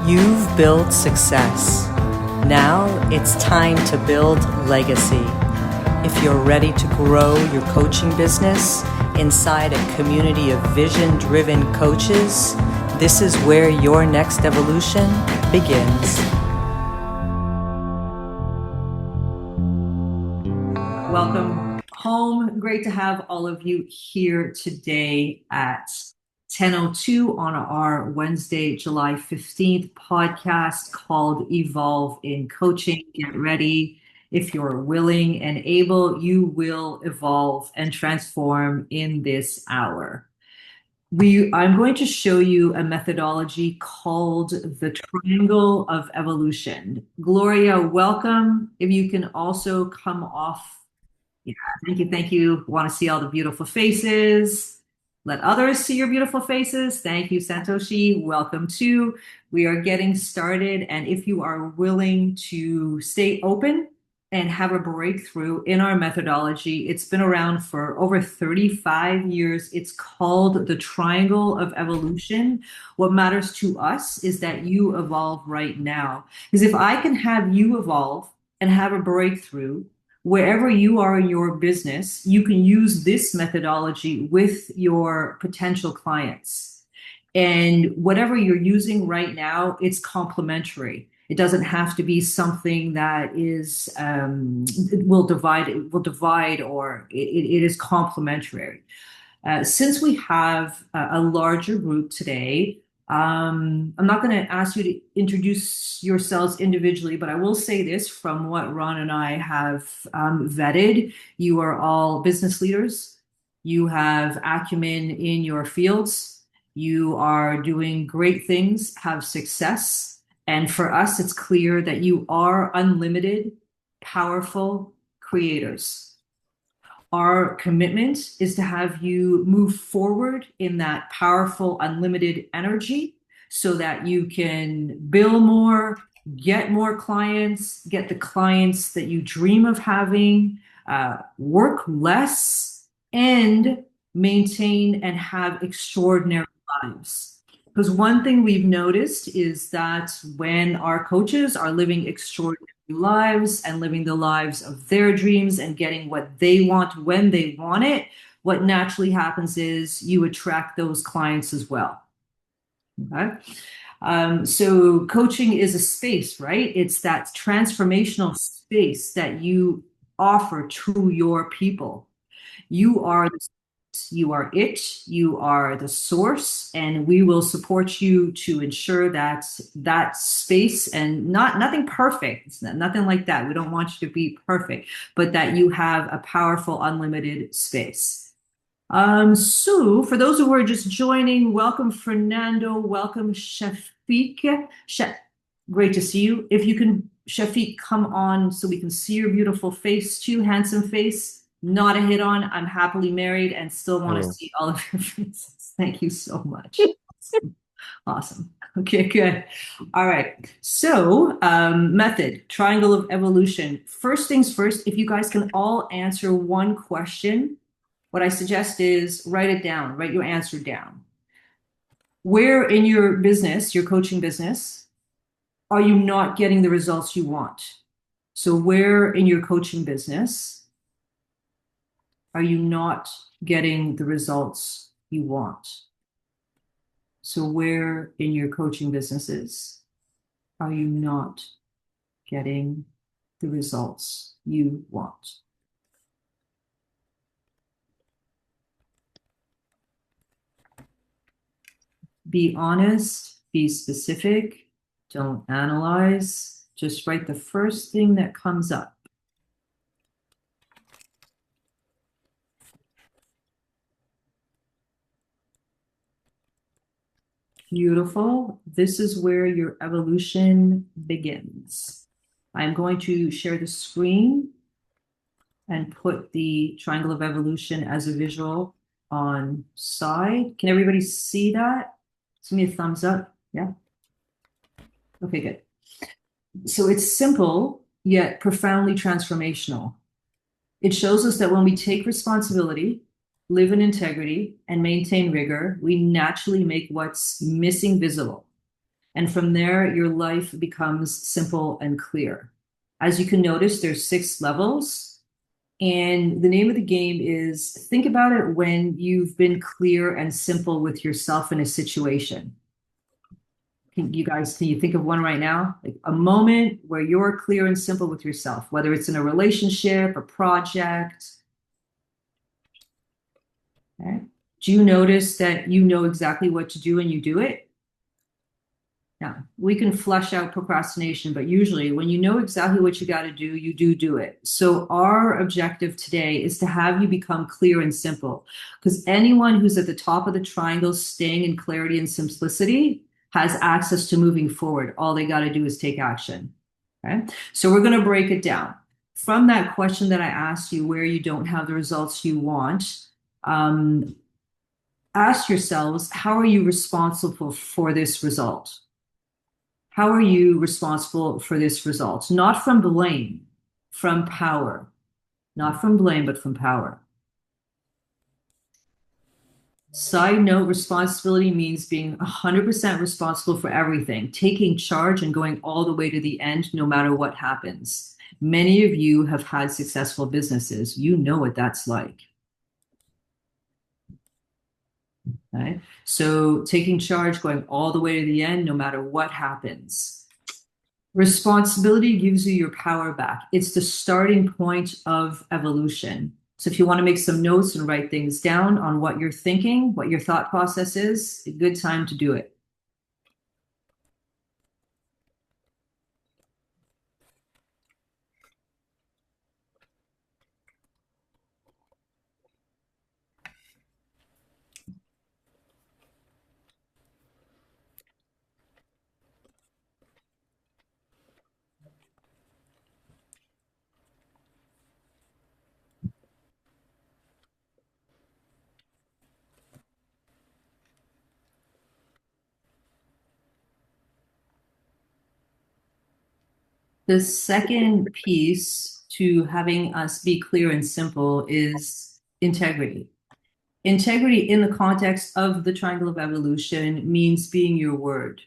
You've built success. Now it's time to build legacy. If you're ready to grow your coaching business inside a community of vision-driven coaches, this is where your next evolution begins. Welcome home. Great to have all of you here today at 10:02 on our Wednesday, July 15th podcast called Evolve in Coaching. Get ready. If you're willing and able, you will evolve and transform in this hour. I'm going to show you a methodology called the Triangle of Evolution. Gloria, welcome. If you can also come off. Yeah, thank you. Want to see all the beautiful faces. Let others see your beautiful faces. Thank you, Santoshi. Welcome too. We are getting started. And if you are willing to stay open and have a breakthrough in our methodology, it's been around for over 35 years. It's called the Triangle of Evolution. What matters to us is that you evolve right now. Because if I can have you evolve and have a breakthrough, wherever you are in your business, you can use this methodology with your potential clients. And whatever you're using right now, it's complementary. It doesn't have to be something that is will divide, or it is complementary. Since we have a larger group today, I'm not going to ask you to introduce yourselves individually, but I will say this from what Ron and I have vetted. You are all business leaders. You have acumen in your fields. You are doing great things, have success. And for us, it's clear that you are unlimited, powerful creators. Our commitment is to have you move forward in that powerful, unlimited energy so that you can bill more, get more clients, get the clients that you dream of having, work less, and maintain and have extraordinary lives. Because one thing we've noticed is that when our coaches are living extraordinary lives and living the lives of their dreams and getting what they want when they want it, what naturally happens is you attract those clients as well. Okay. So coaching is a space, right? It's that transformational space that you offer to your people. You are it, you are the source, and we will support you to ensure that that space, and nothing perfect, it's nothing like that. We don't want you to be perfect, but that you have a powerful, unlimited space. So for those who are just joining, welcome Fernando, welcome Shafiq. Great to see you. If you can, Shafiq, come on so we can see your beautiful face too, handsome face. Not a hit on. I'm happily married and still want to see all of your faces. Thank you so much. Awesome. Okay, good. All right. So method, Triangle of Evolution. First things first, if you guys can all answer one question, what I suggest is write it down, write your answer down. Where in your business, your coaching business, are you not getting the results you want? So where in your coaching business are you not getting the results you want? So where in your coaching businesses are you not getting the results you want? Be honest, be specific, don't analyze, just write the first thing that comes up. Beautiful. This is where your evolution begins. I'm going to share the screen and put the Triangle of Evolution as a visual on side. Can everybody see that? Give me a thumbs up. Yeah. Okay, good. So it's simple, yet profoundly transformational. It shows us that when we take responsibility, live in integrity, and maintain rigor, we naturally make what's missing visible. And from there, your life becomes simple and clear. As you can notice, there's 6 levels. And the name of the game is think about it when you've been clear and simple with yourself in a situation. Can you think of one right now? Like a moment where you're clear and simple with yourself, whether it's in a relationship, a project. Okay. Do you notice that you know exactly what to do and you do it? Yeah, we can flush out procrastination, but usually when you know exactly what you got to do, you do it. So our objective today is to have you become clear and simple, because anyone who's at the top of the triangle, staying in clarity and simplicity, has access to moving forward. All they got to do is take action. Okay. So we're going to break it down. From that question that I asked you, where you don't have the results you want, um, ask yourselves, how are you responsible for this result? How are you responsible for this result? Not from blame, from power. Not from blame, but from power. Side note, responsibility means being 100% responsible for everything, taking charge and going all the way to the end, no matter what happens. Many of you have had successful businesses. You know what that's like. Right? So taking charge, going all the way to the end, no matter what happens. Responsibility gives you your power back. It's the starting point of evolution. So if you want to make some notes and write things down on what you're thinking, what your thought process is, a good time to do it. The second piece to having us be clear and simple is integrity. Integrity in the context of the triangle of evolution means being your word.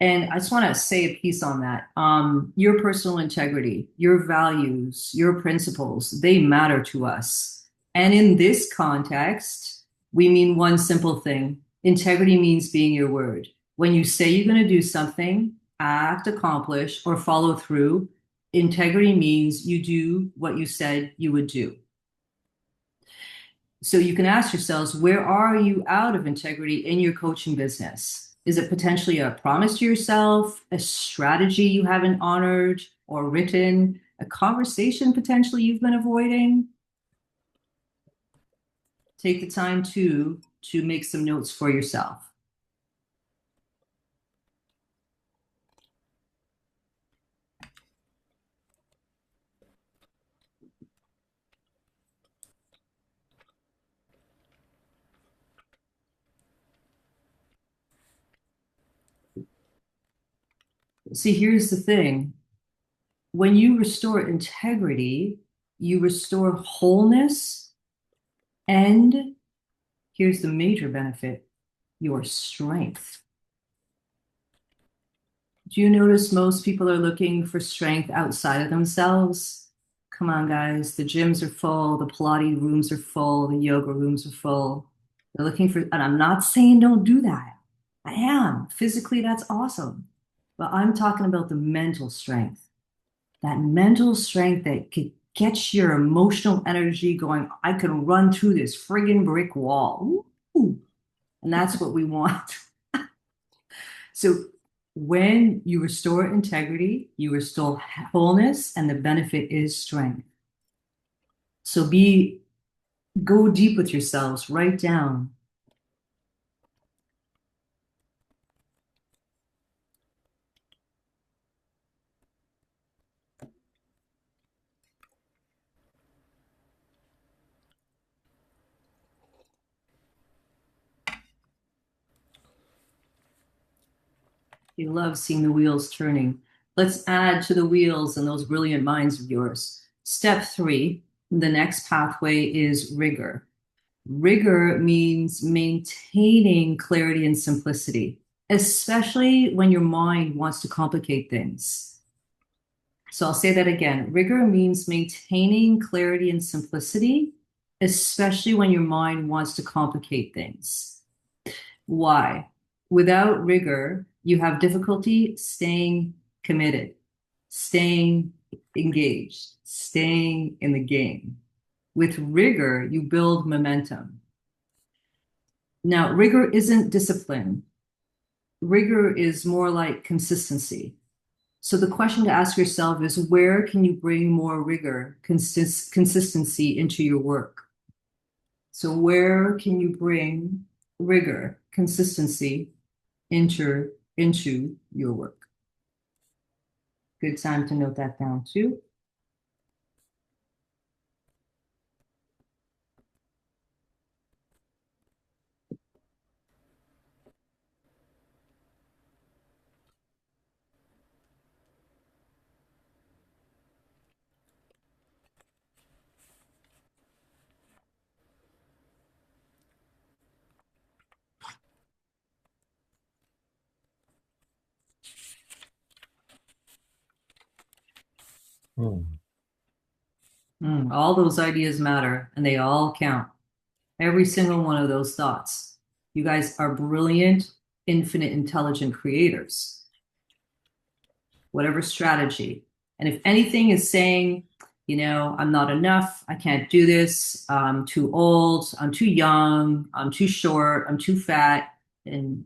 And I just want to say a piece on that. Your personal integrity, your values, your principles, they matter to us. And in this context, we mean one simple thing. Integrity means being your word. When you say you're going to do something, act, accomplish, or follow through, integrity means you do what you said you would do. So you can ask yourselves, where are you out of integrity in your coaching business? Is it potentially a promise to yourself, a strategy you haven't honored or written, a conversation potentially you've been avoiding? Take the time to make some notes for yourself. See, here's the thing. When you restore integrity, you restore wholeness, and here's the major benefit, your strength. Do you notice most people are looking for strength outside of themselves? Come on, guys. The gyms are full, the Pilates rooms are full, the yoga rooms are full. They're looking for, and I'm not saying don't do that. I am. Physically, that's awesome. But I'm talking about the mental strength. That mental strength that could get your emotional energy going. I can run through this friggin' brick wall. Ooh. And that's what we want. So when you restore integrity, you restore wholeness, and the benefit is strength. So go deep with yourselves, write down. You love seeing the wheels turning. Let's add to the wheels and those brilliant minds of yours. Step 3, the next pathway is rigor. Rigor means maintaining clarity and simplicity. especially when your mind wants to complicate things. So I'll say that again. Rigor means maintaining clarity and simplicity, especially when your mind wants to complicate things. Why? Without rigor, you have difficulty staying committed, staying engaged, staying in the game. With rigor, you build momentum. Now, rigor isn't discipline. Rigor is more like consistency. So the question to ask yourself is where can you bring more rigor, consistency into your work? So where can you bring rigor, consistency into your work? Good time to note that down too. Hmm. All those ideas matter and they all count. Every single one of those thoughts. You guys are brilliant, infinite, intelligent creators, whatever strategy. And if anything is saying, I'm not enough, I can't do this, I'm too old, I'm too young, I'm too short, I'm too fat, and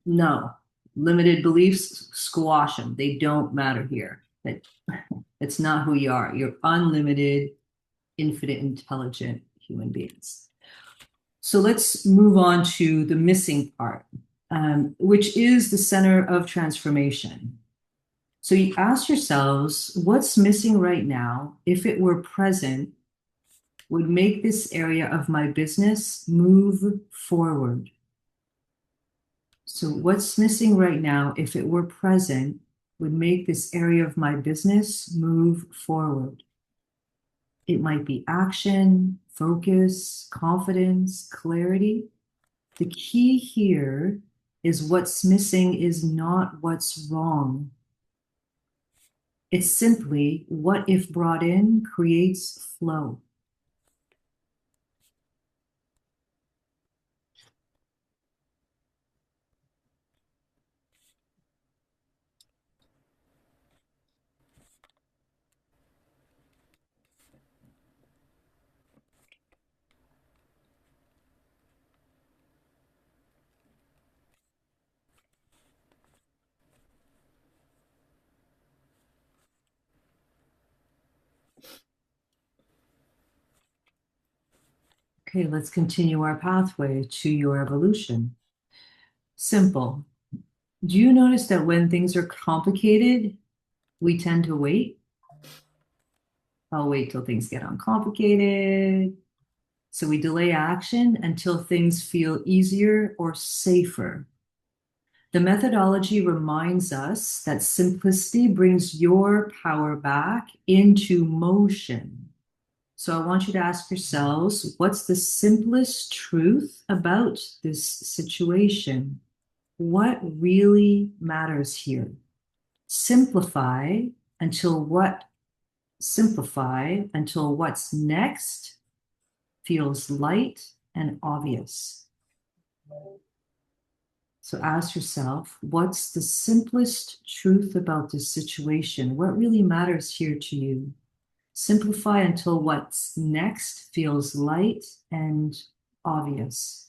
no, limited beliefs, squash them. They don't matter here. It's not who you are. You're unlimited, infinite, intelligent human beings. So let's move on to the missing part, which is the center of transformation. So you ask yourselves, what's missing right now, if it were present, would make this area of my business move forward? So what's missing right now, if it were present, would make this area of my business move forward? It might be action, focus, confidence, clarity. The key here is what's missing is not what's wrong. It's simply what, if brought in, creates flow. Okay, let's continue our pathway to your evolution. Simple. Do you notice that when things are complicated, we tend to wait? I'll wait till things get uncomplicated. So we delay action until things feel easier or safer. The methodology reminds us that simplicity brings your power back into motion. So I want you to ask yourselves, what's the simplest truth about this situation? What really matters here? Simplify until what simplify until what's next feels light and obvious. So ask yourself, what's the simplest truth about this situation? What really matters here to you? Simplify until what's next feels light and obvious.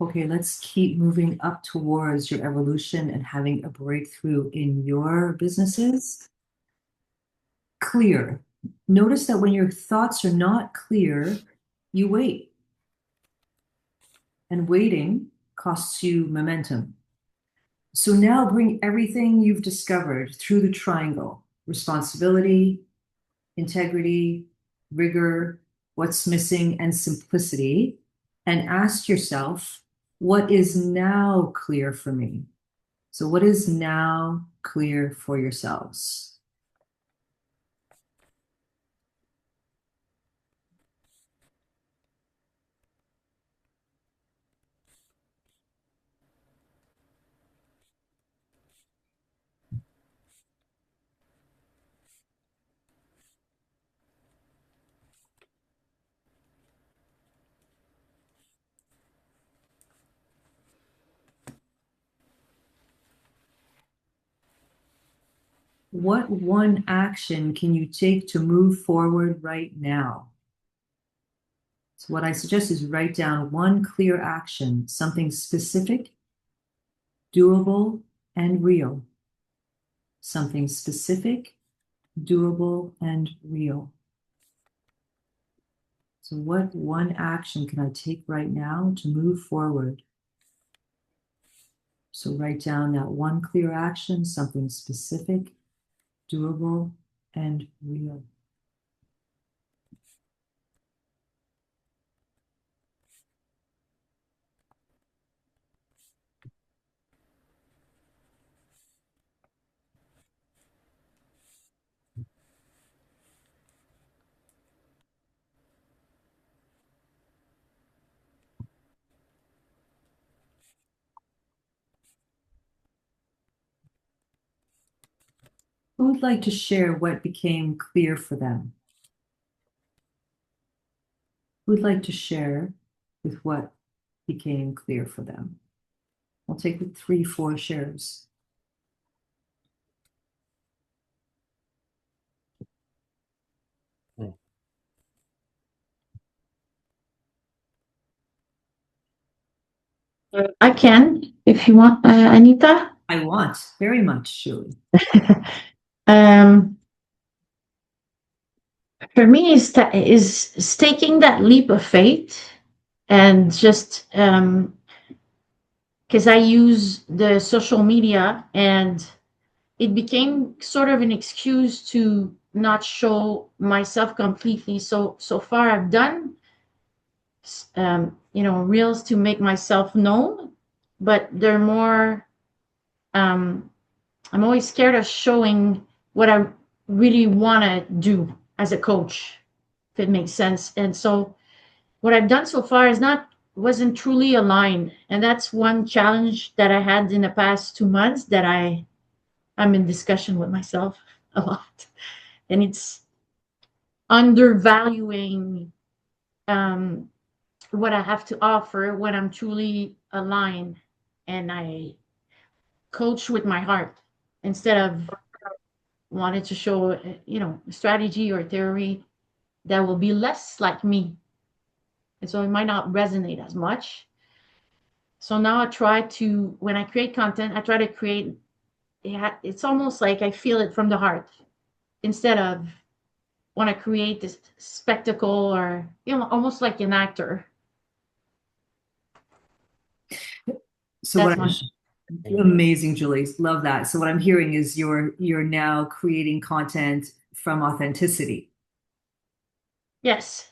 Okay, let's keep moving up towards your evolution and having a breakthrough in your businesses. Clear. Notice that when your thoughts are not clear, you wait. And waiting costs you momentum. So now bring everything you've discovered through the triangle: responsibility, integrity, rigor, what's missing, and simplicity. And ask yourself, what is now clear for me? So, what is now clear for yourselves? What one action can you take to move forward right now? So, what I suggest is write down one clear action, something specific, doable, and real. Something specific, doable, and real. So, what one action can I take right now to move forward? So, write down that one clear action, something specific, doable, and real. Who would like to share what became clear for them? Who would like to share with what became clear for them? I'll take the 3, 4 shares. I can, if you want, Anita. I want very much, Julie. um, for me, is taking that leap of faith and just because I use the social media and it became sort of an excuse to not show myself completely. So far, I've done reels to make myself known, but they're more. Um, I'm always scared of showing what I really want to do as a coach, if it makes sense. And so what I've done so far is not wasn't truly aligned. And that's one challenge that I had in the past 2 months that I'm in discussion with myself a lot. And it's undervaluing um, what I have to offer when I'm truly aligned and I coach with my heart instead of wanted to show a strategy or theory that will be less like me, and so it might not resonate as much. So now I try to, when I create content, I try to create, it's almost like I feel it from the heart instead of when I create this spectacle or almost like an actor. So That's what my I'm amazing, Julie. Love that. So what I'm hearing is you're now creating content from authenticity. yes.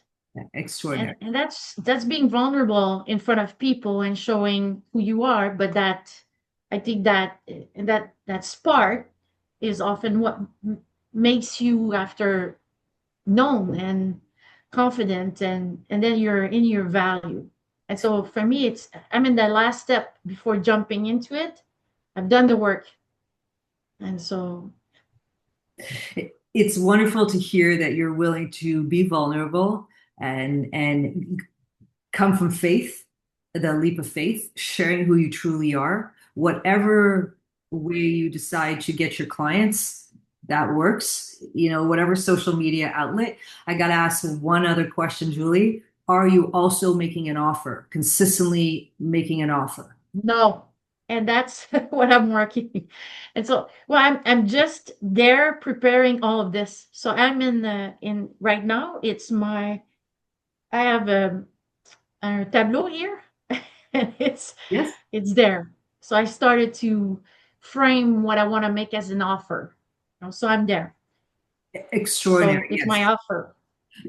Extraordinary. And that's being vulnerable in front of people and showing who you are, but that I think that and that spark is often what makes you after known and confident, and then you're in your value. And so for me, it's I'm in that last step before jumping into it. I've done the work, and so It's wonderful to hear that you're willing to be vulnerable and come from faith, the leap of faith, sharing who you truly are, whatever way you decide to get your clients, that works. Whatever social media outlet. I got to ask one other question, Julie. are you also making an offer, consistently making an offer? No. And that's what I'm working. And so, well, I'm just there preparing all of this. So I'm in right now. I have a tableau here, and Yes. it's there. So I started to frame what I want to make as an offer. So I'm there. So Extraordinary. it's Yes. my offer.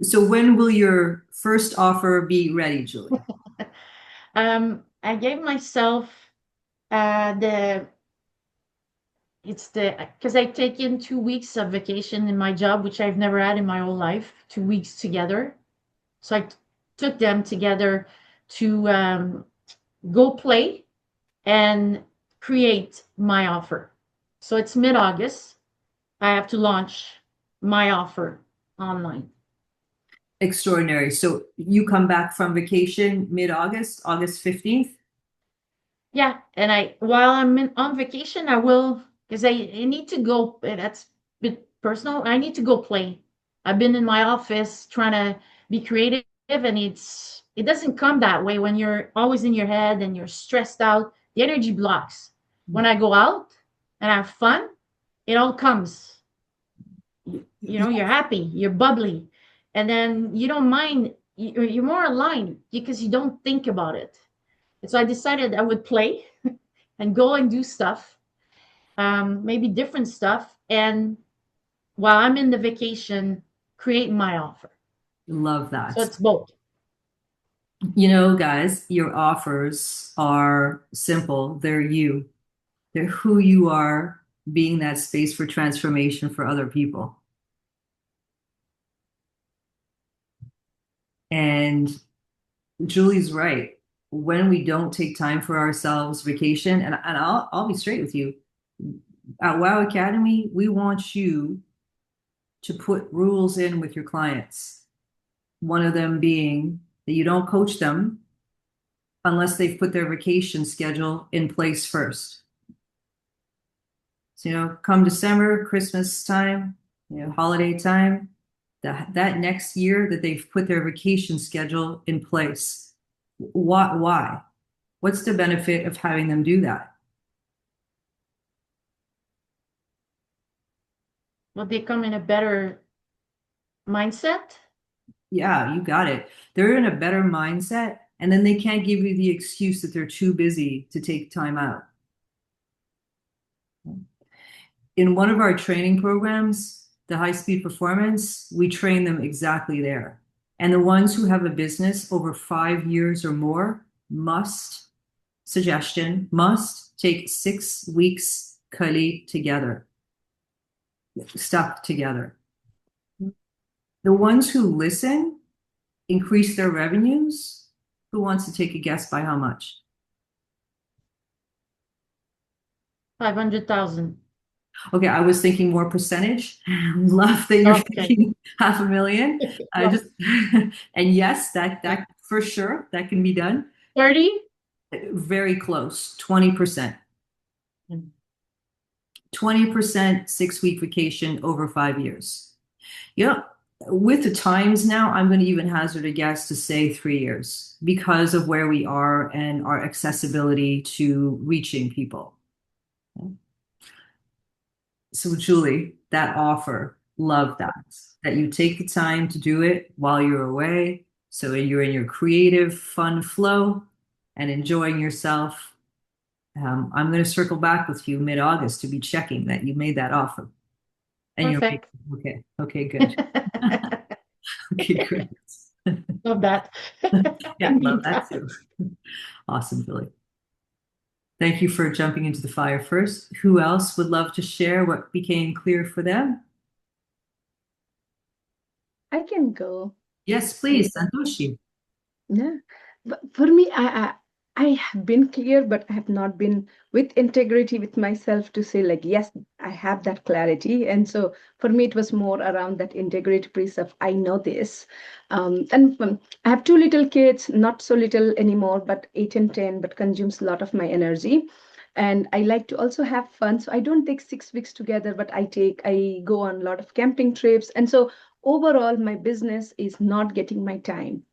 So when will your first offer be ready, Julie? I gave myself the it's the because I taken 2 weeks of vacation in my job, which I've never had in my whole life. 2 weeks together, so I took them together to go play and create my offer. So it's mid-August. I have to launch my offer online. Extraordinary. So you come back from vacation mid-August, August 15th? Yeah, and while I'm on vacation, I will because I need to go. That's a bit personal. I need to go play. I've been in my office trying to be creative, and it doesn't come that way when you're always in your head and you're stressed out. The energy blocks. When I go out and have fun, it all comes. You're happy, you're bubbly, and then you don't mind. You're more aligned because you don't think about it. And so I decided I would play and go and do stuff, maybe different stuff. And while I'm in the vacation, create my offer. Love So that. it's both. You know, guys, your offers are simple. They're you. They're who you are, being that space for transformation for other people. And Julie's right. When we don't take time for ourselves, vacation, and I'll be straight with you. At Wow Academy, we want you to put rules in with your clients. One of them being that you don't coach them unless they've put their vacation schedule in place first. So, come December, Christmas time, holiday time, that next year that they've put their vacation schedule in place. Why? What's the benefit of having them do that? Will they come in a better mindset? Yeah, you got it. They're in a better mindset, and then they can't give you the excuse that they're too busy to take time out. In one of our training programs, the high speed performance, we train them exactly there. And the ones who have a business over 5 years or more must take 6 weeks Kali together, stuck together. The ones who listen increase their revenues. Who wants to take a guess by how much? 500,000. Okay, I was thinking more percentage. Love that you're Okay. thinking 500,000. I Well, just and yes, that for sure that can be done. 30. Very close, 20%. 20% 6 week vacation over 5 years. Yeah. With the times now, I'm going to even hazard a guess to say 3 years because of where we are and our accessibility to reaching people. So, Julie, that offer, love that you take the time to do it while you're away. So you're in your creative, fun flow and enjoying yourself. I'm going to circle back with you mid-August to be checking that you made that offer. And you're Perfect. okay. Okay, good. Okay, great. Love that. I Yeah, love need that that. too. Awesome, Julie. Thank you for jumping into the fire first. Who else would love to share what became clear for them? I can go. Yes, please, Santoshi. Yeah. But for me, I have been clear, but I have not been with integrity with myself to say, like, yes, I have that clarity. And so for me, it was more around that integrity piece of I know this. I have two little kids, not so little anymore, but 8 and 10, but consumes a lot of my energy. And I like to also have fun. So I don't take 6 weeks together, but I go on a lot of camping trips. And so overall, my business is not getting my time.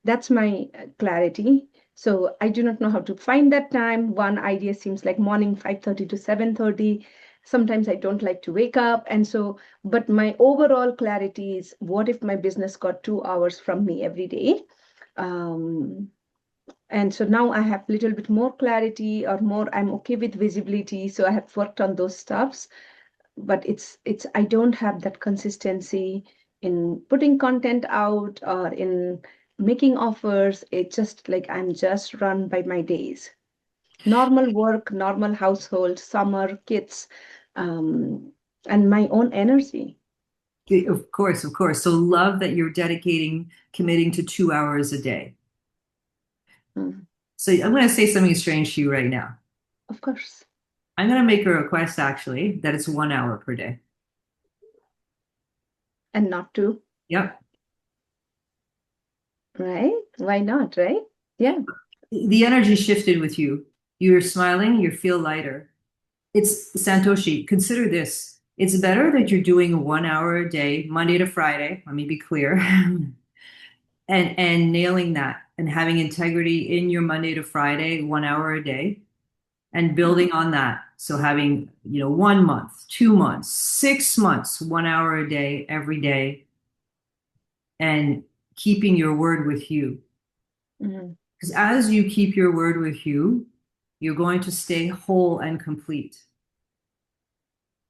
that's my clarity. So I do not know how to find that time. One idea seems like morning 5:30 to 7:30. Sometimes I don't like to wake up. And so, but my overall clarity is what if my business got 2 hours from me every day? Um, and so now I have a little bit more clarity or more, I'm okay with visibility. So I have worked on those stuffs, but it's I don't have that consistency in putting content out or in making offers. It's just like I'm just run by my days. Normal work, normal household, summer, kids, um, and my own energy. Of course, of course. So love that you're committing to 2 hours a day. Mm, So I'm going to say something strange to you right now. of course. I'm going to make a request actually that it's 1 hour per day. And not to, Yep. right? Why not, right? Yeah. The energy shifted with you. You're smiling, you feel lighter. It's Santoshi, consider this. It's better that you're doing 1 hour a day, Monday to Friday. Let me be clear. And nailing that and having integrity in your Monday to Friday, 1 hour a day, and building on that. So having, 1 month, 2 months, 6 months, 1 hour a day, every day, and keeping your word with you. Mm, Because as you keep your word with you, you're going to stay whole and complete.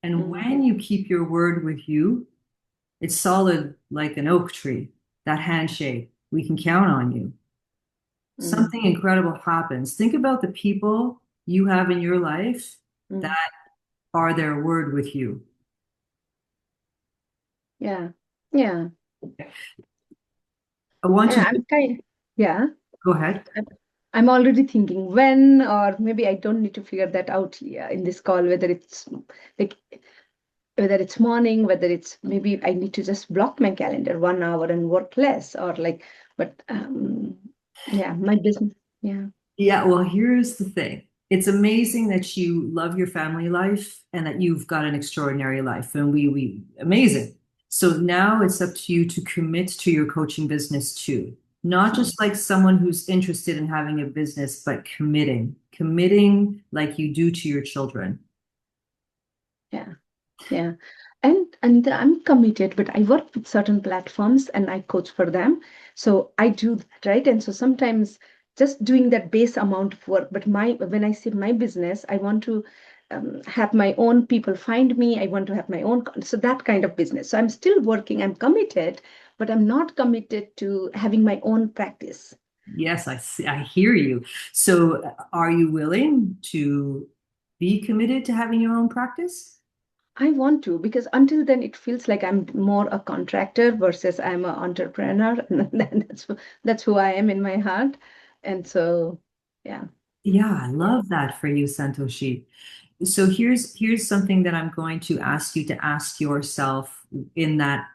And mm, when you keep your word with you, it's solid like an oak tree. That handshake, we can count on you. mm, Something incredible happens. Think about the people you have in your life mm. that are their word with you. Yeah. Yeah. I want you Yeah. to Yeah. go ahead. I'm already thinking when, or maybe I don't need to figure that out here in this call, whether it's like whether it's morning, whether it's maybe I need to just block my calendar 1 hour and work less, or like, but yeah, my business, yeah. Yeah, well, here's the thing. It's amazing that you love your family life and that you've got an extraordinary life. And we amazing. So now it's up to you to commit to your coaching business too. Not Mm, just like someone who's interested in having a business, but committing like you do to your children. yeah. Yeah. And Anita, I'm committed, but I work with certain platforms and I coach for them. So I do that, right? And so sometimes just doing that base amount of work, but my when I say my business, I want to have my own people find me. I want to have my own, so that kind of business. So I'm still working, I'm committed, but I'm not committed to having my own practice. Yes, I see, I hear you. So are you willing to be committed to having your own practice? I want to, because until then it feels like I'm more a contractor versus I'm an entrepreneur. And that's who I am in my heart. And so, yeah. Yeah, I love that for you, Santoshi. So here's something that I'm going to ask you to ask yourself in that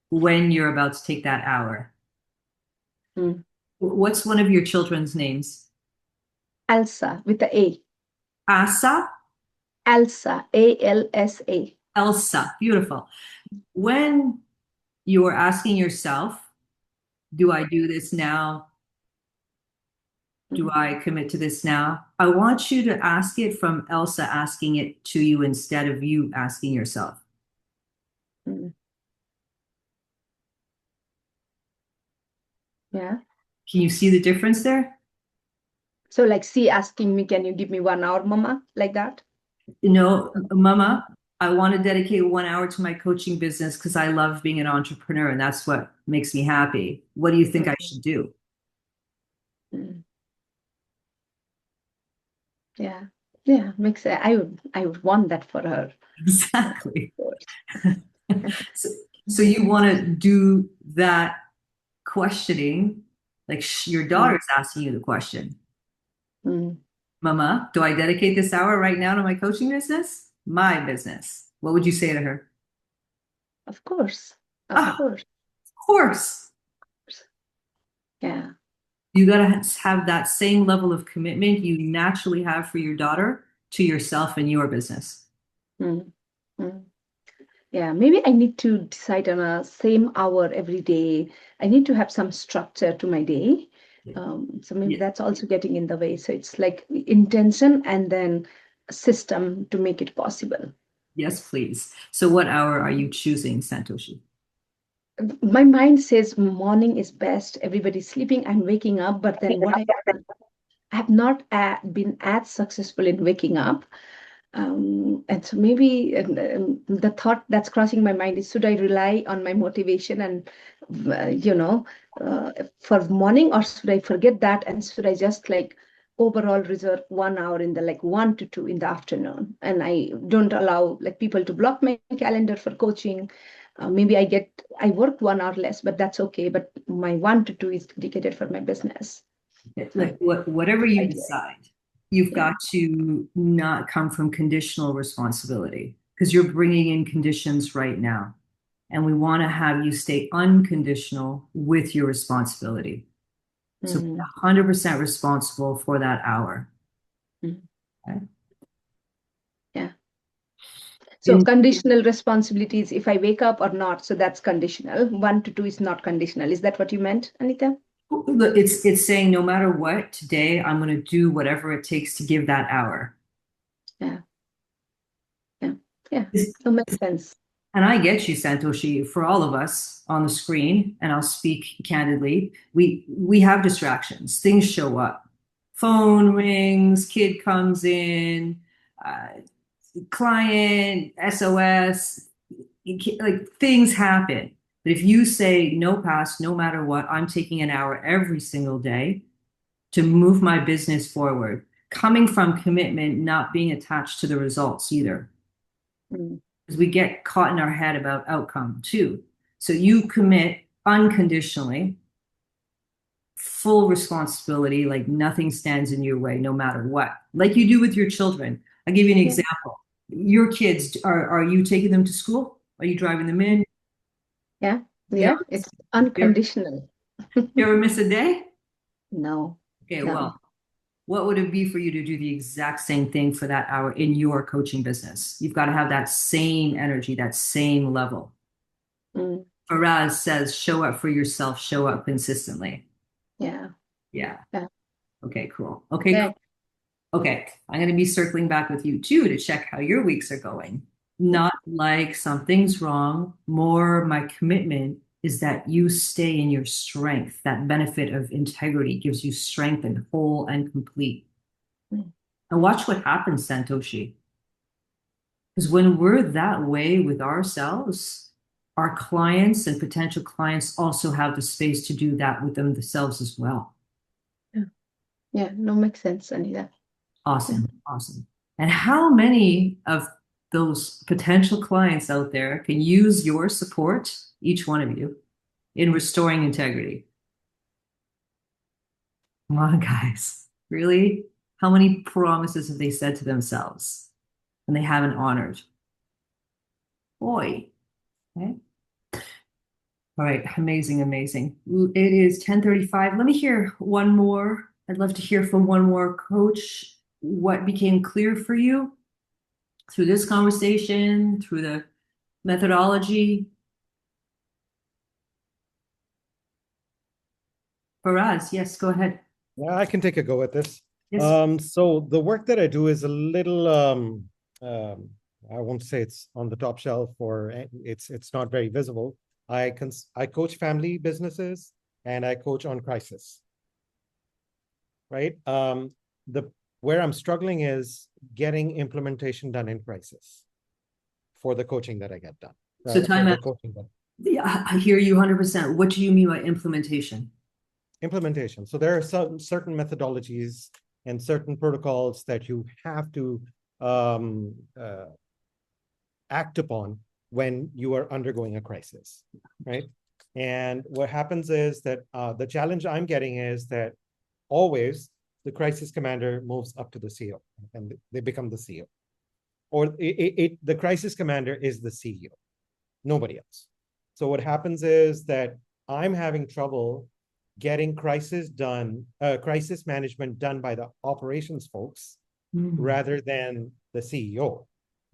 when you're about to take that hour. Mm. What's one of your children's names? Elsa with the A. Asa? Elsa, ALSA. Elsa. Beautiful. When you are asking yourself, do I do this now? Do Mm, I commit to this now? I want you to ask it from Elsa asking it to you instead of you asking yourself. mm. Yeah. Can you see the difference there? So like C asking me, can you give me 1 hour, mama? Like that? Mama, I want to dedicate 1 hour to my coaching business because I love being an entrepreneur and that's what makes me happy. What do you think I Mm, should do? mm. Yeah. Yeah. Makes sense. I would want that for her. Of Exactly. course. So, so you want to do that questioning, like your Mm, daughter's asking you the question, mm. Mama, do I dedicate this hour right now to my coaching business? My business. What would you say to her? Of course. Of Ah, course. of course. Yeah. You got to have that same level of commitment you naturally have for your daughter to yourself and your business. Mm, mm. Yeah, maybe I need to decide on a same hour every day. I need to have some structure to my day. So maybe Yeah. that's also getting in the way. So it's like intention and then a system to make it possible. Yes, please. So what hour are you choosing, Santoshi? My mind says morning is best. Everybody's sleeping. I'm waking up. But then I have not been as successful in waking up. And so maybe the thought that's crossing my mind is, should I rely on my motivation and, you know, for morning, or should I forget that and should I just like overall reserve 1 hour in the like 1 to 2 in the afternoon? And I don't allow like people to block my calendar for coaching. Maybe I work 1 hour less, but that's okay. But my 1 to 2 is dedicated for my business. Like whatever you Idea. decide, you've Yeah. got to not come from conditional responsibility because you're bringing in conditions right now. And we want to have you stay unconditional with your responsibility. So Mm, 100% responsible for that hour. mm, Okay? yeah. So In, conditional responsibilities, if I wake up or not, so that's conditional. 1 to 2 is not conditional. Is that what you meant, Anita? it's saying no matter what, today I'm going to do whatever it takes to give that hour. Yeah, yeah, yeah. That makes sense. And I get you, Santoshi. For all of us on the screen, and I'll speak candidly, we have distractions. Things show up. Phone rings, kid comes in, uh, client, SOS, like things happen. But if you say no pass, no matter what, I'm taking an hour every single day to move my business forward, coming from commitment, not being attached to the results either Mm, because we get caught in our head about outcome too. So you commit unconditionally, full responsibility, like nothing stands in your way, no matter what, like you do with your children. I'll give you an yeah, example. Your kids, are you taking them to school? Are you driving them in? yeah, You yeah. ever, It's you ever, unconditional. you ever miss a day? No, Okay, no. well, what would it be for you to do the exact same thing for that hour in your coaching business? You've got to have that same energy, that same level. Mm, Faraz says, show up for yourself, show up consistently. yeah, Yeah. yeah, Okay, cool. Okay, yeah. cool. Okay. I'm going to be circling back with you too to check how your weeks are going. Not like something's wrong. More my commitment is that you stay in your strength. That benefit of integrity gives you strength and whole and complete. Mm, And watch what happens, Santoshi. Because when we're that way with ourselves, our clients and potential clients also have the space to do that with themselves as well. yeah, yeah. No, makes sense, Anita. Yeah. Awesome. Awesome. And how many of those potential clients out there can use your support, each one of you, in restoring integrity? Come on, guys. Really? How many promises have they said to themselves and they haven't honored? Boy. Okay. All right. Amazing, amazing. It is 10:35. Let me hear one more. I'd love to hear from one more coach. What became clear for you through this conversation, through the methodology? Faraz, yes, go ahead. Yeah, I can take a go at this. Yes. So the work that I do is a little, um, I won't say it's on the top shelf or it's not very visible. I coach family businesses and I coach on crisis, right? The where I'm struggling is getting implementation done in crisis for the coaching that I get done, So for time the out. coaching that Yeah, I hear you 100%. What do you mean by implementation? implementation. So there are certain methodologies and certain protocols that you have to um, uh, act upon when you are undergoing a crisis, right? And what happens is that the challenge I'm getting is that always the crisis commander moves up to the CEO and they become the CEO. Or the crisis commander is the CEO, nobody else. So what happens is that I'm having trouble getting crisis management done by the operations folks Mm, rather than the CEO.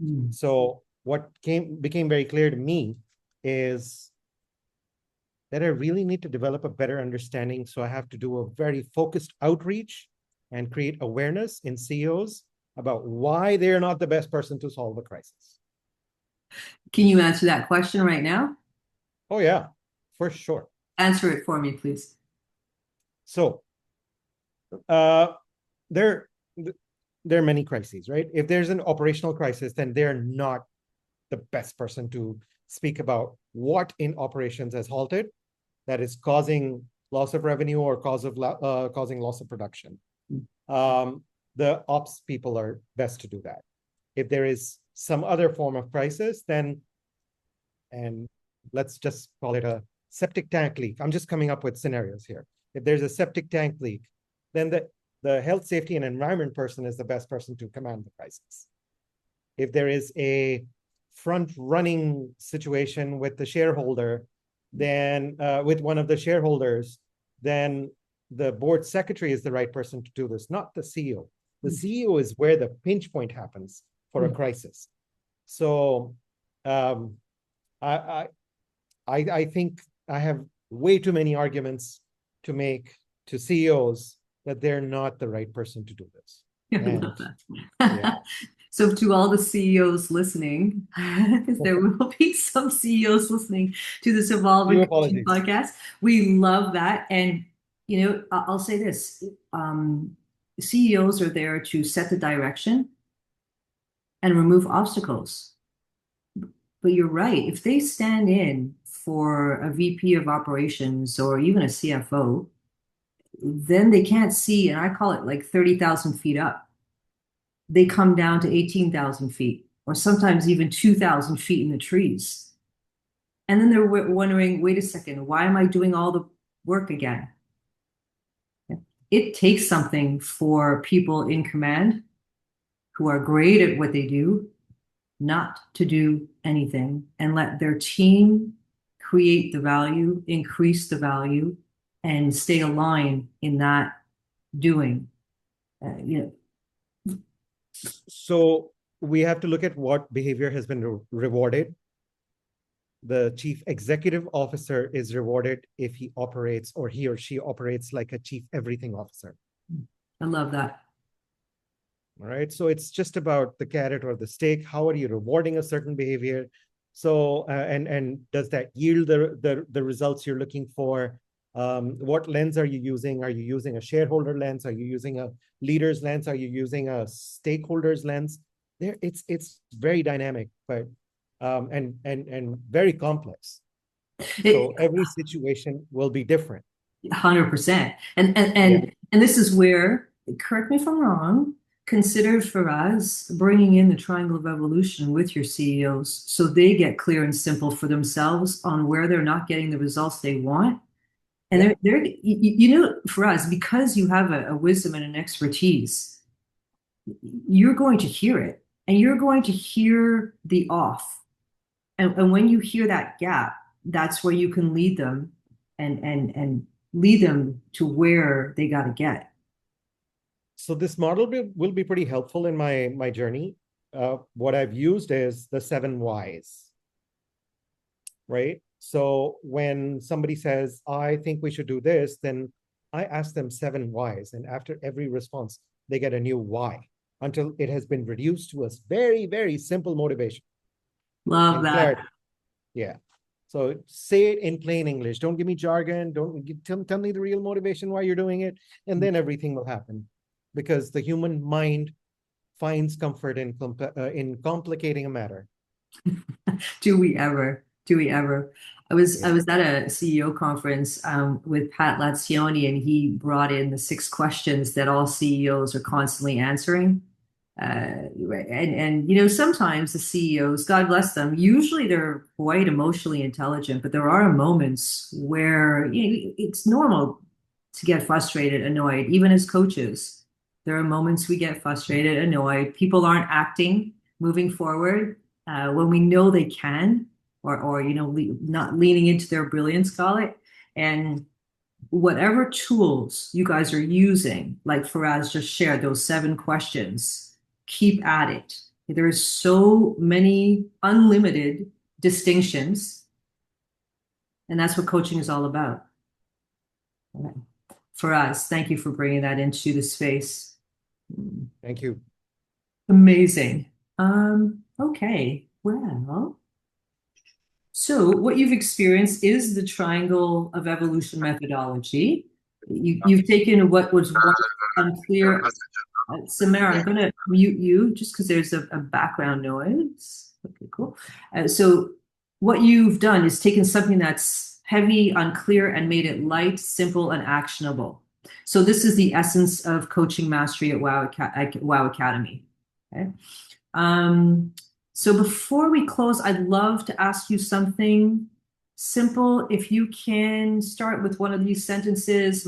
mm, So what became very clear to me is that I really need to develop a better understanding. So I have to do a very focused outreach and create awareness in CEOs about why they're not the best person to solve a crisis. Can you answer that question right now? Oh, yeah, for sure. Answer it for me, please. So there are many crises, right? If there's an operational crisis, then they're not the best person to speak about what in operations has halted that is causing loss of revenue or causing loss of production. The ops people are best to do that. If there is some other form of crisis, then, and let's just call it a septic tank leak. I'm just coming up with scenarios here. If there's a septic tank leak, then the health, safety, and environment person is the best person to command the crisis. If there is a front-running situation with the shareholder, then with one of the shareholders, then the board secretary is the right person to do this, not the CEO. The CEO is where the pinch point happens for a crisis. So I think I have way too many arguments to make to CEOs that they're not the right person to do this. Yeah. So to all the CEOs listening, because there will be some CEOs listening to this Evolving Coaching podcast, we love that. And, you know, I'll say this, CEOs are there to set the direction and remove obstacles. But you're right. If they stand in for a VP of operations or even a CFO, then they can't see, and I call it like 30,000 feet up. They come down to 18,000 feet, or sometimes even 2,000 feet in the trees. And then they're wondering, wait a second, why am I doing all the work again? It takes something for people in command who are great at what they do not to do anything and let their team create the value, increase the value, and stay aligned in that doing. So we have to look at what behavior has been rewarded. The chief executive officer is rewarded if he operates or he or she operates like a chief everything officer. I love that. All right. So it's just about the carrot or the stick. How are you rewarding a certain behavior? So and does that yield the results you're looking for? What lens are you using? Are you using a shareholder lens? Are you using a leader's lens? Are you using a stakeholder's lens? There, it's very dynamic, but and very complex. So every situation will be different. 100%. And this is where, correct me if I'm wrong, consider for us bringing in the triangle of evolution with your CEOs so they get clear and simple for themselves on where they're not getting the results they want. And they're you know, for us, because you have a wisdom and an expertise, you're going to hear it and you're going to hear the off. And when you hear that gap, that's where you can lead them and lead them to where they got to get. So this model will be pretty helpful in my journey. What I've used is the 7 whys, right? So when somebody says, I think we should do this, then I ask them 7 whys. And after every response, they get a new why until it has been reduced to a very, very simple motivation. Love that. Clarity. Yeah. So say it in plain English. Don't give me jargon. Don't tell me the real motivation why you're doing it. And then everything will happen. Because the human mind finds comfort in complicating a matter. Do we ever? Do we ever? I was at a CEO conference with Pat Lazioni, and he brought in the 6 questions that all CEOs are constantly answering. And you know, sometimes the CEOs, God bless them, usually they're quite emotionally intelligent, but there are moments where, you know, it's normal to get frustrated, annoyed, even as coaches. There are moments we get frustrated, annoyed. People aren't acting, moving forward when we know they can, or you know, not leaning into their brilliance, call it. And whatever tools you guys are using, like Faraz just shared, those 7 questions, keep at it. There are so many unlimited distinctions, and that's what coaching is all about. For us, thank you for bringing that into the space. Thank you. Amazing. Okay, well, so what you've experienced is the triangle of evolution methodology. You've taken what was once unclear. Samara, I'm going to mute you just because there's a background noise. Okay, cool. So what you've done is taken something that's heavy, unclear, and made it light, simple, and actionable. So this is the essence of coaching mastery at Wow Academy. Okay. So before we close, I'd love to ask you something simple. If you can start with one of these sentences,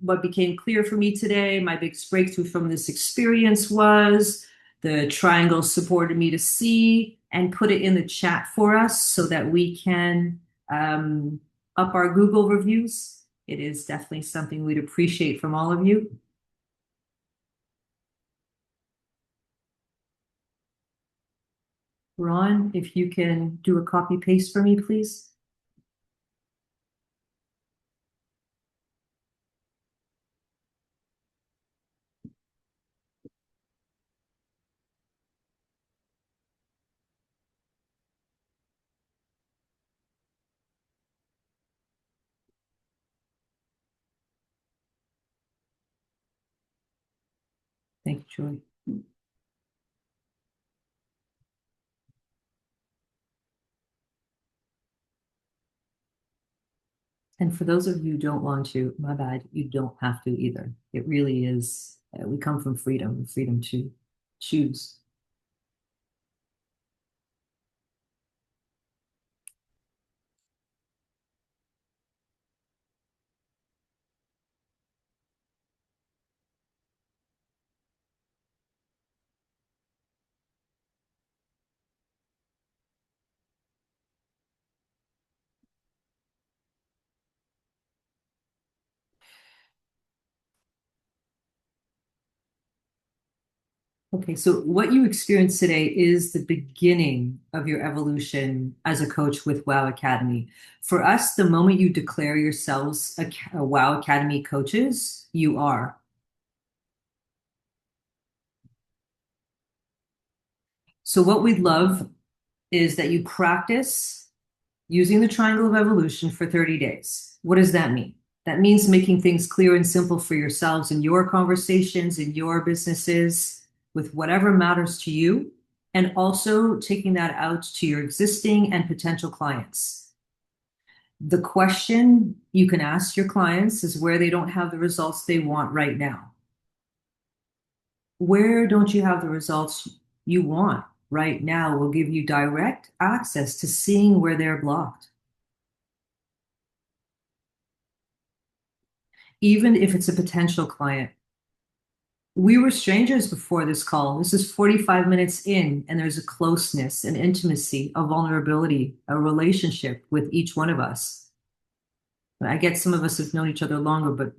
what became clear for me today, my biggest breakthrough from this experience was the triangle supported me to see, and put it in the chat for us so that we can up our Google reviews. It is definitely something we'd appreciate from all of you. Ron, if you can do a copy paste for me, please. Thank you, Joy. And for those of you who don't want to, my bad, you don't have to either. It really is, we come from freedom to choose. Okay, so what you experienced today is the beginning of your evolution as a coach with Wow Academy. For us, the moment you declare yourselves a Wow Academy coaches, you are. So what we'd love is that you practice using the triangle of evolution for 30 days. What does that mean? That means making things clear and simple for yourselves in your conversations, in your businesses, with whatever matters to you, and also taking that out to your existing and potential clients. The question you can ask your clients is where they don't have the results they want right now. Where don't you have the results you want right now will give you direct access to seeing where they're blocked. Even if it's a potential client. We were strangers before this call. This is 45 minutes in, and there's a closeness, an intimacy, a vulnerability, a relationship with each one of us. I get some of us have known each other longer, but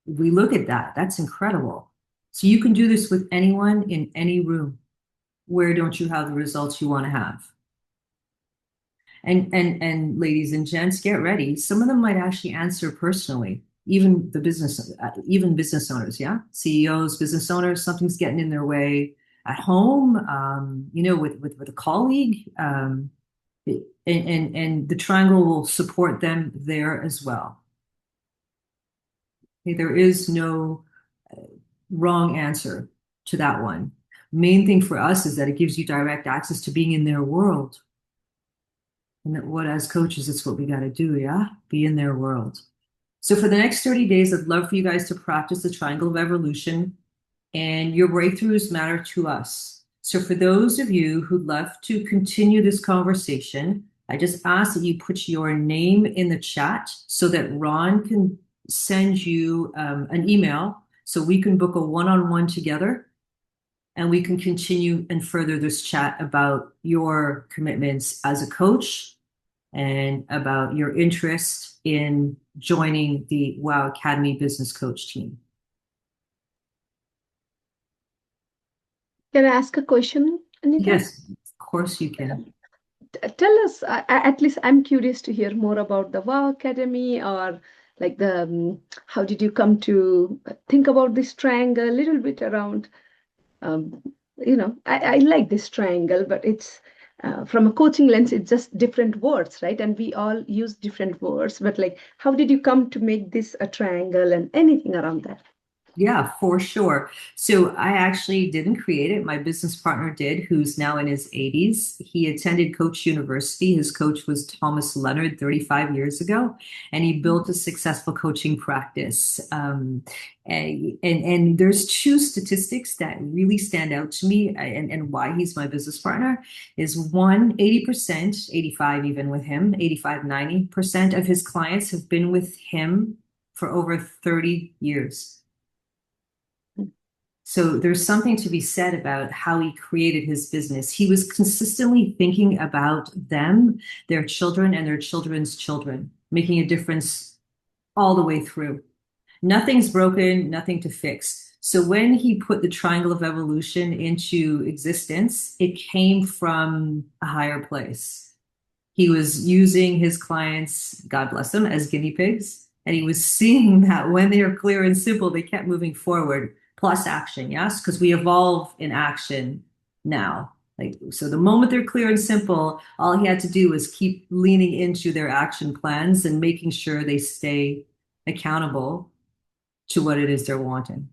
we look at that. That's incredible. So you can do this with anyone in any room. Where don't you have the results you want to have? And ladies and gents, get ready. Some of them might actually answer personally. Even business owners, yeah, CEOs, business owners. Something's getting in their way at home, with a colleague, and the triangle will support them there as well. Okay, there is no wrong answer to that one. Main thing for us is that it gives you direct access to being in their world. And that what as coaches, it's what we got to do, yeah? Be in their world. So for the next 30 days, I'd love for you guys to practice the triangle of evolution, and your breakthroughs matter to us. So for those of you who'd love to continue this conversation, I just ask that you put your name in the chat so that Ron can send you an email so we can book a one-on-one together, and we can continue and further this chat about your commitments as a coach and about your interest in joining the Wow Academy Business Coach team. Can I ask a question, Anita? Yes, of course you can. Tell us, at least I'm curious to hear more about the Wow Academy, or like how did you come to think about this triangle, a little bit around, um, I like this triangle, but it's from a coaching lens, it's just different words, right? And we all use different words, but like, how did you come to make this a triangle and anything around that? Yeah, for sure. So I actually didn't create it. My business partner did, who's now in his 80s. He attended Coach University. His coach was Thomas Leonard 35 years ago, and he built a successful coaching practice. And there's two statistics that really stand out to me, and why he's my business partner is one, 80%, 85 even with him, 85, 90% of his clients have been with him for over 30 years. So there's something to be said about how he created his business. He was consistently thinking about them, their children, and their children's children, making a difference all the way through. Nothing's broken, nothing to fix. So when he put the triangle of evolution into existence, it came from a higher place. He was using his clients, God bless them, as guinea pigs. And he was seeing that when they are clear and simple, they kept moving forward, plus action, yes? Because we evolve in action now. Like, so the moment they're clear and simple, all he had to do was keep leaning into their action plans and making sure they stay accountable to what it is they're wanting.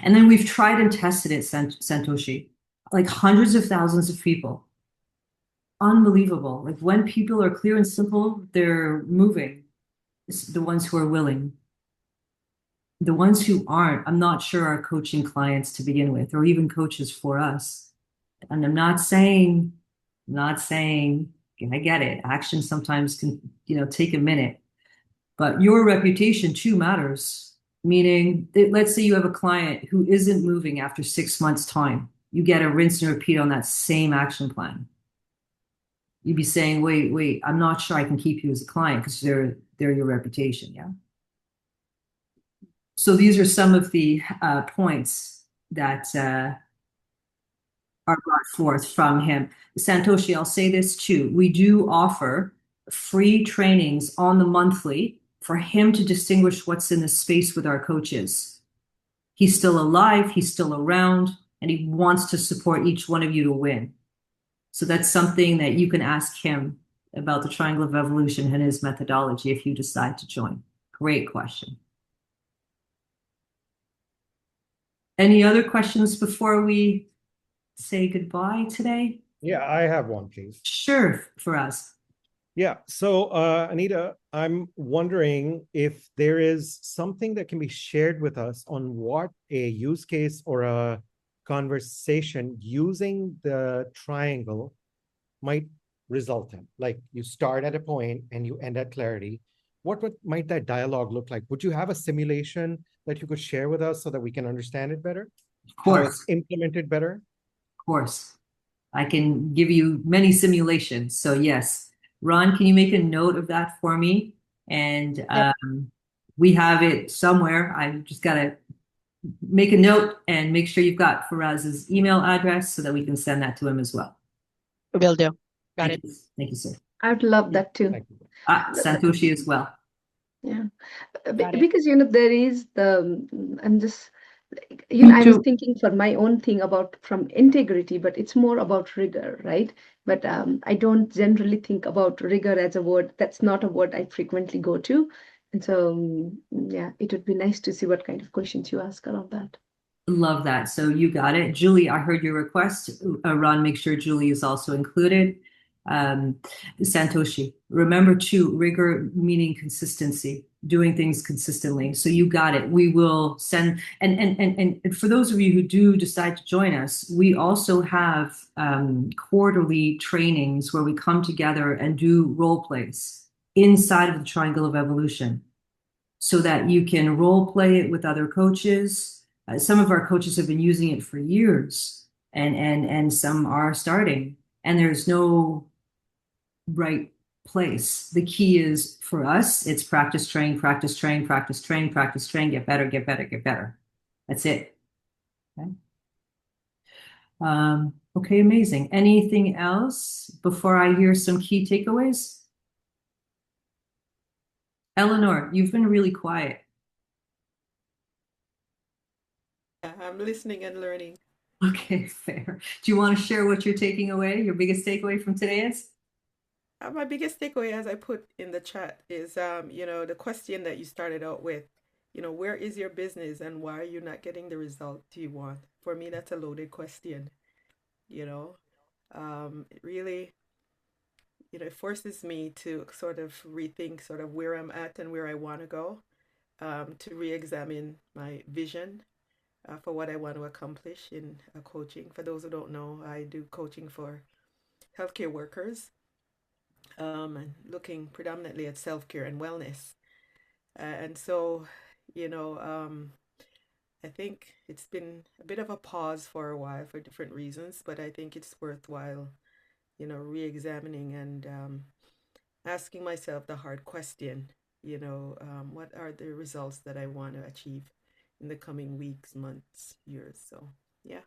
And then we've tried and tested it, Santoshi, like hundreds of thousands of people. Unbelievable. Like when people are clear and simple, they're moving. It's the ones who are willing. The ones who aren't, I'm not sure are coaching clients to begin with, or even coaches for us. And I'm not saying, I get it. Action sometimes can, take a minute, but your reputation too matters. Meaning, let's say you have a client who isn't moving after 6 months' time. You get a rinse and repeat on that same action plan. You'd be saying, wait, I'm not sure I can keep you as a client because they're your reputation. Yeah. So these are some of the points that are brought forth from him. Santoshi, I'll say this too. We do offer free trainings on the monthly for him to distinguish what's in the space with our coaches. He's still alive, he's still around, and he wants to support each one of you to win. So that's something that you can ask him about the Triangle of Evolution and his methodology if you decide to join. Great question. Any other questions before we say goodbye today? Yeah, I have one, please. Sure, for us. Yeah. So, Anita, I'm wondering if there is something that can be shared with us on what a use case or a conversation using the triangle might result in. Like you start at a point and you end at clarity. What might that dialogue look like? Would you have a simulation that you could share with us so that we can understand it better? Of course. How it's implemented better? Of course. I can give you many simulations. So yes. Ron, can you make a note of that for me? And we have it somewhere. I just got to make a note and make sure you've got Faraz's email address so that we can send that to him as well. Will do. Got it. Thank you, sir. I'd love that too. Thank you. Santoshi as well. Yeah, Got it. because there is I'm just Me I was too. thinking for my own thing about from integrity, but it's more about rigor, right? But I don't generally think about rigor as a word. That's not a word I frequently go to, and so yeah, it would be nice to see what kind of questions you ask around that. Love that. So you got it. Julie, I heard your request. Ron, make sure Julie is also included. Santoshi, remember too, rigor meaning consistency, doing things consistently. So you got it. We will send, and for those of you who do decide to join us, we also have quarterly trainings where we come together and do role plays inside of the Triangle of Evolution so that you can role play it with other coaches. Some of our coaches have been using it for years and some are starting, and there's no right place. The key is for us, it's practice, train, practice, train, practice, train, practice, train, get better, get better, get better. That's it. Okay. Okay, amazing. Anything else before I hear some key takeaways? Eleanor, you've been really quiet. I'm listening and learning. Okay, fair. Do you want to share what you're taking away? Your biggest takeaway from today is? My biggest takeaway, as I put in the chat, is the question that you started out with, where is your business and why are you not getting the result you want? For me, that's a loaded question, you know. It really, it forces me to sort of rethink sort of where I'm at and where I want to go, to re-examine my vision for what I want to accomplish in coaching. For those who don't know, I do coaching for healthcare workers, and looking predominantly at self-care and wellness. And so, you know, I think it's been a bit of a pause for a while for different reasons, but I think it's worthwhile, re-examining and asking myself the hard question, what are the results that I want to achieve in the coming weeks, months, years? So, yeah.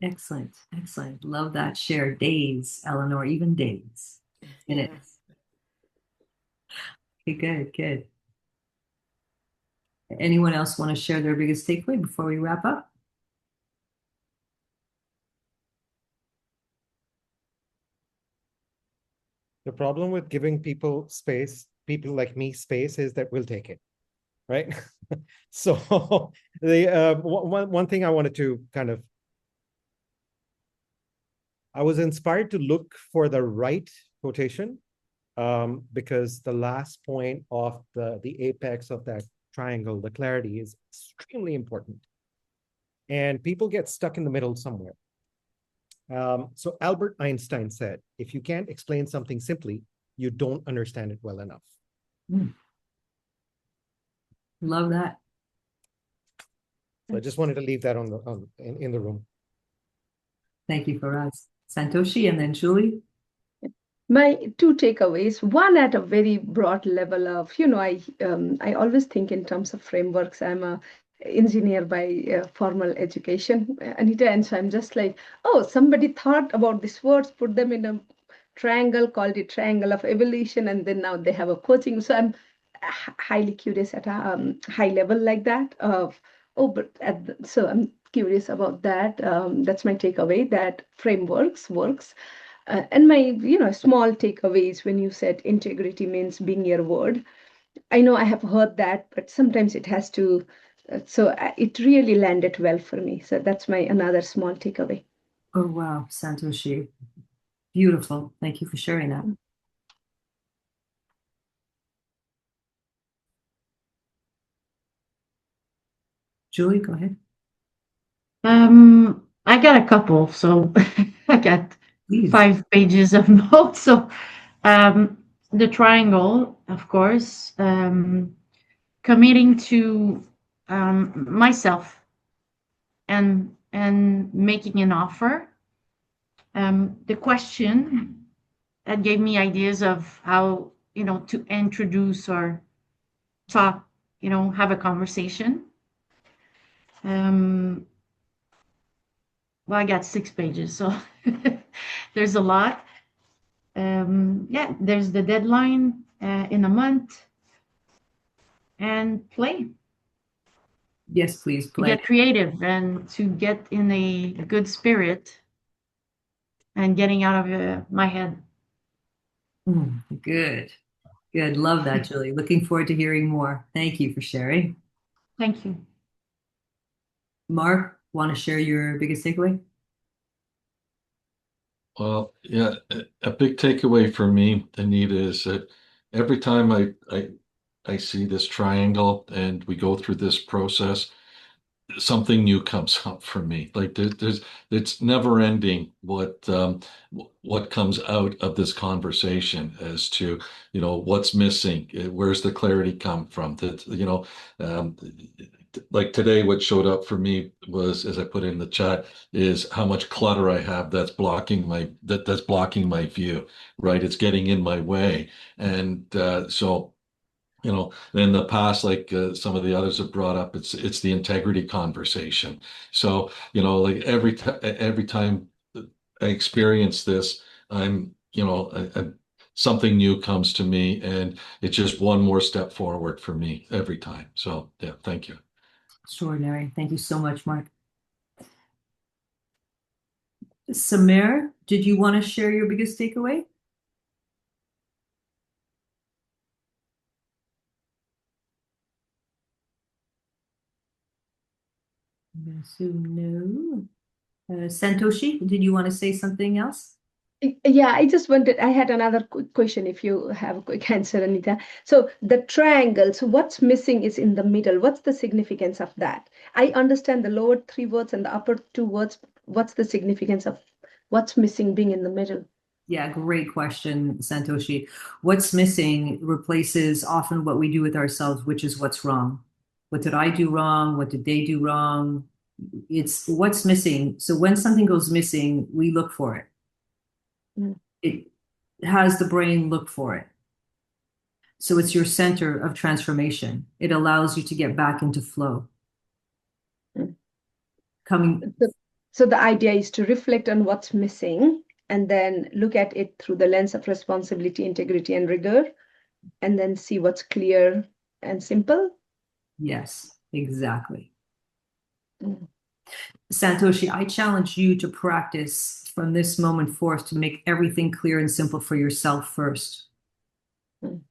Excellent, excellent. Love that share. Days, Eleanor, even days. Yeah. Minutes. Okay, good, good. Anyone else want to share their biggest takeaway before we wrap up? The problem with giving people space, people like me space, is that we'll take it, right? So one thing I wanted to kind of, I was inspired to look for the right quotation, because the last point of the apex of that triangle, the clarity, is extremely important. And people get stuck in the middle somewhere. So Albert Einstein said, if you can't explain something simply, you don't understand it well enough. Love that. So I just wanted to leave that in the room. Thank you for us. Santoshi and then Julie. My two takeaways, one at a very broad level of, I always think in terms of frameworks. I'm a engineer by formal education, Anita, and so I'm just like, oh, somebody thought about these words, put them in a triangle, called it triangle of evolution, and then now they have a coaching. So I'm highly curious at a high level like that of, oh, but so I'm curious about that. That's my takeaway, that frameworks works. And my, small takeaways when you said integrity means being your word. I know I have heard that, but sometimes it has to. It really landed well for me. So that's my another small takeaway. Oh, wow, Santoshi. Beautiful. Thank you for sharing that. Julie, go ahead. I got a couple, so I got Please. 5 pages of notes. So, the triangle, of course, committing to myself and making an offer. The question that gave me ideas of how to introduce or talk, have a conversation. Well, I got 6 pages, so there's a lot. Yeah, there's the deadline in a month, and play. Yes, please play. Get creative and to get in a good spirit and getting out of my head. Good. Good. Love that, Julie. Looking forward to hearing more. Thank you for sharing. Thank you. Mark, want to share your biggest takeaway? Well, yeah, a big takeaway for me, Anita, is that every time I see this triangle and we go through this process, something new comes up for me. Like there's it's never ending what comes out of this conversation as to what's missing, where's the clarity come from. That like today, what showed up for me was, as I put in the chat, is how much clutter I have that's blocking my view. Right, it's getting in my way, and so You know, in the past, like some of the others have brought up, it's the integrity conversation. So, you know, like every time I experience this, I'm, you know, something new comes to me, and it's just one more step forward for me every time. So, yeah, thank you. Extraordinary. Thank you so much, Mark. Samir, did you want to share your biggest takeaway? I'm going to assume no. Santoshi, did you want to say something else? Yeah, I had another quick question if you have a quick answer, Anita. So the triangle, so what's missing is in the middle. What's the significance of that? I understand the lower three words and the upper two words. What's the significance of what's missing being in the middle? Yeah, great question, Santoshi. What's missing replaces often what we do with ourselves, which is what's wrong. What did I do wrong? What did they do wrong? It's what's missing. So when something goes missing, we look for it. Mm. It has the brain look for it. So it's your center of transformation. It allows you to get back into flow. Mm. Coming. So the idea is to reflect on what's missing and then look at it through the lens of responsibility, integrity, and rigor, and then see what's clear and simple. Yes, exactly. Mm. Santoshi, I challenge you to practice from this moment forth to make everything clear and simple for yourself first. Mm.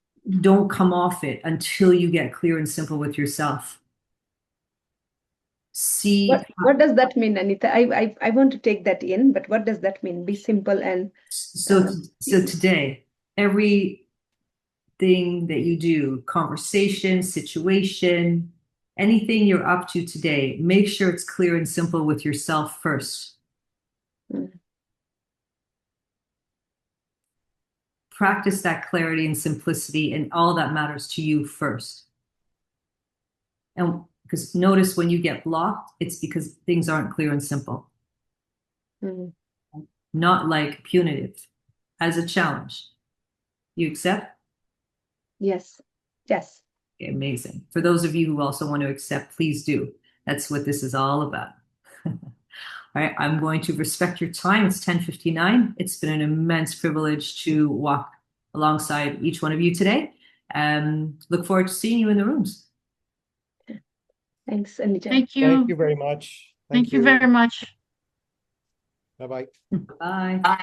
Don't come off it until you get clear and simple with yourself. See, what does that mean, Anita? I want to take that in, but what does that mean? Be simple and so today, everything that you do, conversation, situation, anything you're up to today, make sure it's clear and simple with yourself first. Mm. Practice that clarity and simplicity and all that matters to you first. And because notice when you get blocked, it's because things aren't clear and simple. Mm. Not like punitive, as a challenge. You accept? Yes. Yes. Okay, amazing. For those of you who also want to accept, please do. That's what this is all about. All right, I'm going to respect your time. It's 10:59. It's been an immense privilege to walk alongside each one of you today. Look forward to seeing you in the rooms. Thanks, Anita. Thank Thank you. you very much. Thank you very much. Bye-bye. Bye.